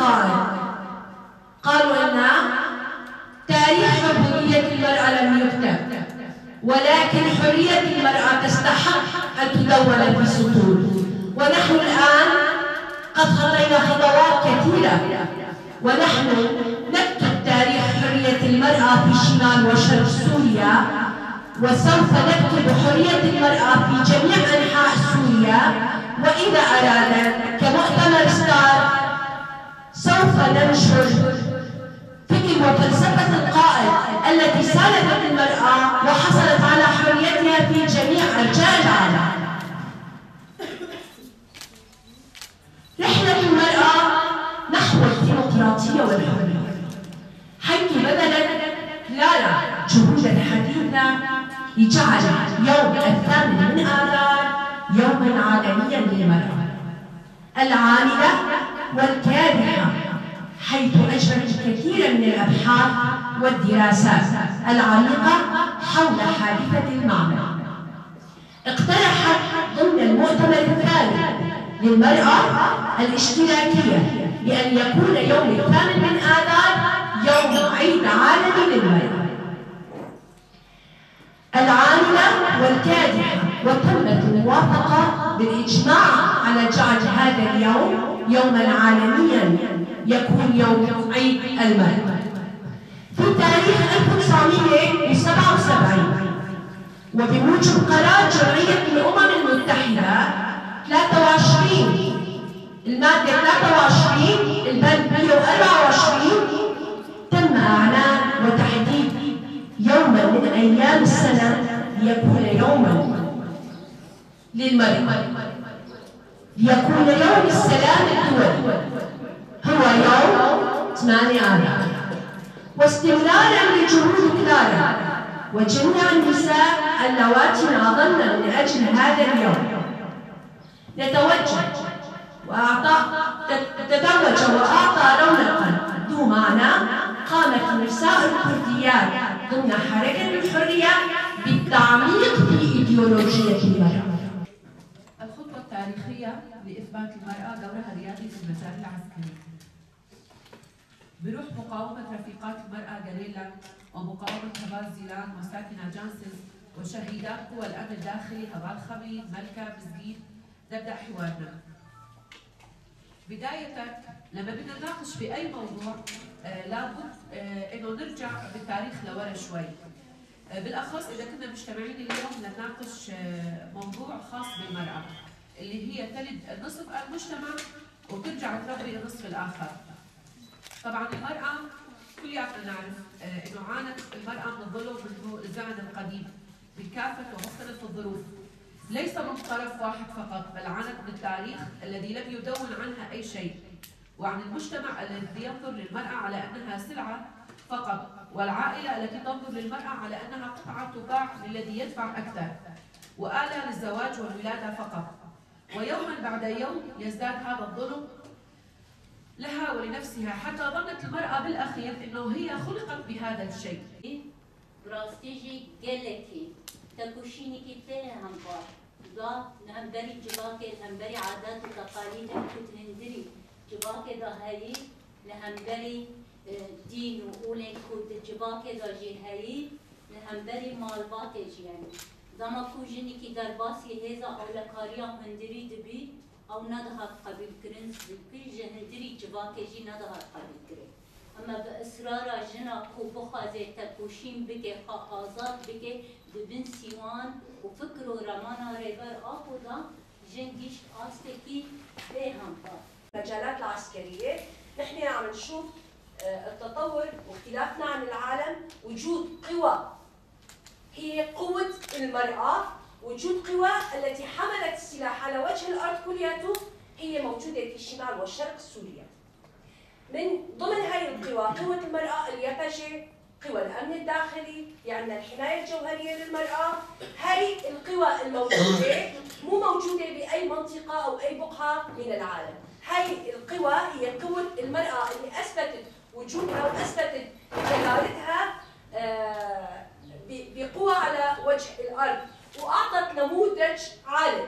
القائد؟ قالوا أن تاريخ حرية المرأة لم يكتب، ولكن حرية المرأة تستحق أن تدون في سطور. ونحن الآن قد خطينا خطوات كثيرة، ونحن نكتب تاريخ حرية المرأة في شمال وشرق سوريا، وسوف نكتب حرية المرأة في جميع أنحاء سوريا. وإذا أرادنا كمؤتمر ستار سوف ننشر فكر وفلسفة القائد التي ساندت المرأة وحصلت على حريتها في جميع أرجاء العالم. رحلة المرأة نحو الديمقراطية والحرية، حيث بذلت كلارا جهودا حديثة لجعل يوم 8 آذار يوما عالميا للمرأة العاملة والكادحة، حيث أجرت الكثير من الأبحاث والدراسات العميقة حول حادثة المعمل. اقترحت ضمن المؤتمر الثالث للمرأة الاشتراكية بأن يكون يوم 8 آذار يوم عيد عالمي للمرأة العاملة والكادحة، وتمت الموافقة بالإجماع على جعل هذا اليوم يوما عالميا يكون يوم عيد المرأة في تاريخ 1977، وبموجب قرار جمعية الأمم المتحدة 23 المادة 23 البند 124 تم إعلان وتحديد يوما من أيام السنة ليكون يوما للمرأة، ليكون يوم السلام الدولي، هو يوم 8 آذار. واستمرارا لجهود كلارا وجميع النساء اللواتي ناضلن من أجل هذا اليوم، تتوج وأعطى رونقا ذو معنى قامت النساء الكرديات ضمن حركة الحرية بالتعميق في إيديولوجية المرأة. الخطوة التاريخية لإثبات المرأة دورها الريادي في المجال العسكري بروح مقاومة رفيقات المرأة غاريلا ومقاومة هبال زيلان وساكنة جانسز وشهيدات قوى الأمن الداخلي هبال خميد ملكة بزقيد. نبدأ حوارنا. بداية لما بدنا نناقش في أي موضوع لابد إنه نرجع بالتاريخ لورا شوي، بالأخص إذا كنا مجتمعين اليوم لنناقش موضوع خاص بالمرأة اللي هي تلد نصف المجتمع وترجع تربي النصف الآخر. طبعا المرأة كلياتنا نعرف إنه عانت المرأة من الظلم منذ الزمن القديم بكافة ومختلف الظروف، ليس من طرف واحد فقط، بل عانت من التاريخ الذي لم يدون عنها أي شيء، وعن المجتمع الذي ينظر للمرأة على أنها سلعة فقط، والعائلة التي تنظر للمرأة على أنها قطعة تباع للذي يدفع أكثر، وآلة للزواج والولادة فقط. ويوما بعد يوم يزداد هذا الظلم لها ولنفسها، حتى ظنت المرأة بالأخير أنه هي خلقت بهذا الشيء. براستيجي جلكي تكوشيني كتير همبار دا نهمبري جباكي نهمبري عادات وتقاليد كنت هندري جباكي دا هاي نهمبري دين وقولين كنت جباكي دا جي هاي نهمبري مالباتي يعني دما كوجيني كي درباسي هذا أو لكاريا هندري دبي أو ندهات قبيل كرنس بكل جهندري جباكي جي ندهات قبيل كرن. أما بإصرار جنا كو بخازي تكوشين بكي آزاد بكي دبن سيوان وفكروا رمانا ريبر آخو دا جنجيش آستكي بيهم با. المجالات العسكرية نحن عم نشوف التطور واختلافنا عن العالم، وجود قوى هي قوة المرأة، وجود قوى التي حملت السلاح على وجه الأرض كلياته هي موجودة في شمال وشرق سوريا. من ضمن هذه القوى قوة المرأة اللي تجي قوى الأمن الداخلي، يعني الحماية الجوهرية للمرأة. هذه القوى الموجودة مو موجودة بأي منطقة أو أي بقعة من العالم. هذه القوى هي قوة المرأة اللي أثبتت وجودها وأثبتت جلالتها بقوة على وجه الأرض، وأعطت نموذج عالم.